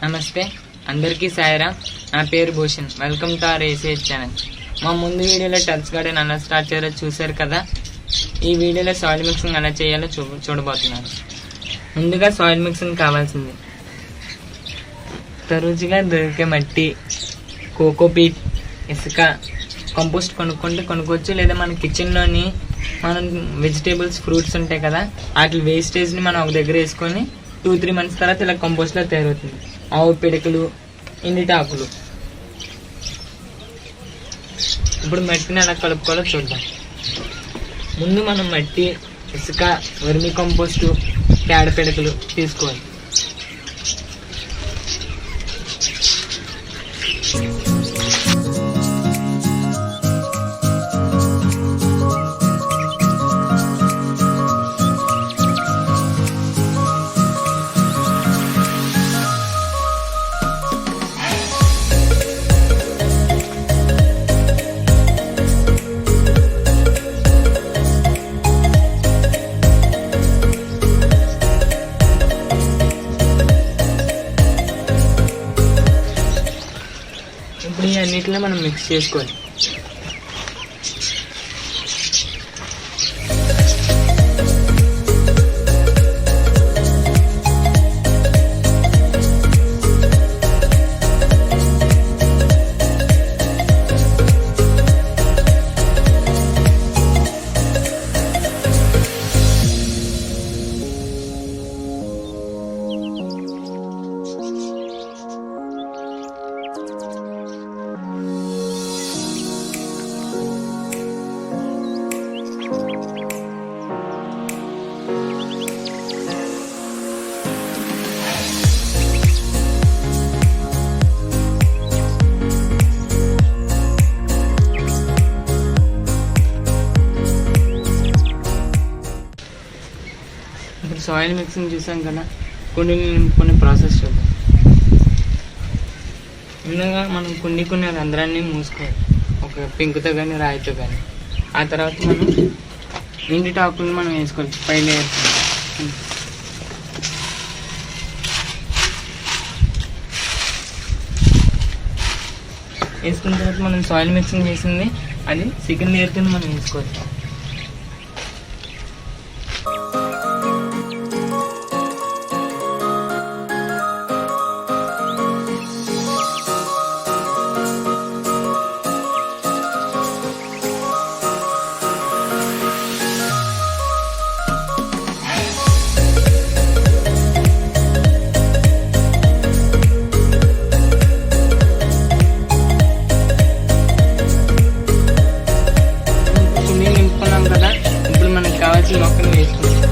నమస్తే అందరికీ సాయిరా. నా పేరు Bhushan. Welcome to our ACH channel. మా ముందు వీడియోలో టెర్రస్ గార్డెన్ ఎలా స్టార్ట్ చేయాలో చూశారు కదా. ఈ వీడియోలో సాయిల్ మిక్సింగ్ ఎలా చేయాలో చూడబోతున్నాను. ముందుగా సాయిల్ మిక్సింగ్ కావాల్సింది తరుచుగా దొరికే మట్టి, కోకోపీట్, ఇసుక, కంపోస్ట్ కొనుక్కోవచ్చు. లేదా మన కిచెన్లోని మనం వెజిటేబుల్స్, ఫ్రూట్స్ ఉంటాయి కదా, వాటి వేస్టేజ్ని మనం ఒక దగ్గర వేసుకొని 2-3 months తర్వాత ఇలా కంపోస్ట్లో తయారవుతుంది. ఆవు పిడకలు, ఎండిటాకులు. ఇప్పుడు మట్టిని ఎలా కలుపుకోవాలో చూద్దాం. ముందు మనం మట్టి, ఇసుక, వర్మి కంపోస్టు, పేడ పిడకలు తీసుకోవాలి. ఇప్పుడు ఈ అన్నిటిలో మనం మిక్స్ చేసుకోవాలి. ఇప్పుడు సాయిల్ మిక్సింగ్ చూసాం కదా, కొన్ని ప్రాసెస్ చూద్దాం. ముందుగా మనం కొన్ని రంధ్రాన్ని మూసుకోవాలి, ఒక పెంకుతో కానీ రాయితో కానీ. ఆ తర్వాత మనం ఎండిటాకులను మనం వేసుకోవాలి పై లేయర్. వేసుకున్న తర్వాత మనం సాయిల్ మిక్సింగ్ చేసింది అది సెకండ్ లేయర్ కింద మనం వేసుకోవాలి. మొక్కలు వేసుకుంటాం.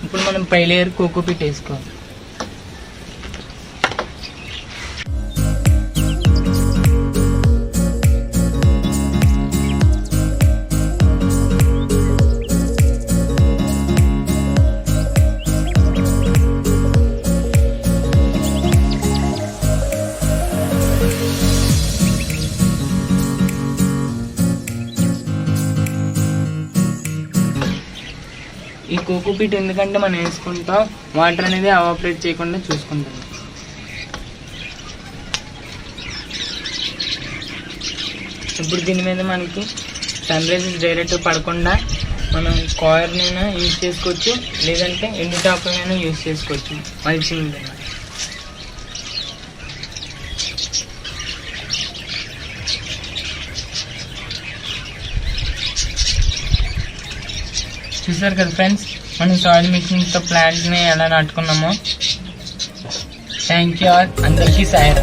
ఇప్పుడు మనం పై లేయర్ కోకోపీట్ వేసుకోవాలి. ఈ కోకోపీట్ ఎందుకంటే మనం వేసుకుంటాం వాటర్ అనేది ఎవాపరేట్ చేయకుండా చూసుకుంటాం. ఇప్పుడు దీని మీద మనకి సన్ రైజెస్ డైరెక్ట్ పడకుండా మనం కాయర్నైనా యూజ్ చేసుకోవచ్చు, లేదంటే ఎండుటాకులైనా యూజ్ చేసుకోవచ్చు మల్చింగ్. చూసారు కదా ఫ్రెండ్స్, మనం సాయిల్ మిక్సింగ్తో ప్లాంట్ని ఎలా నాటుకున్నామో. Thank you. అందరికీ సాయం.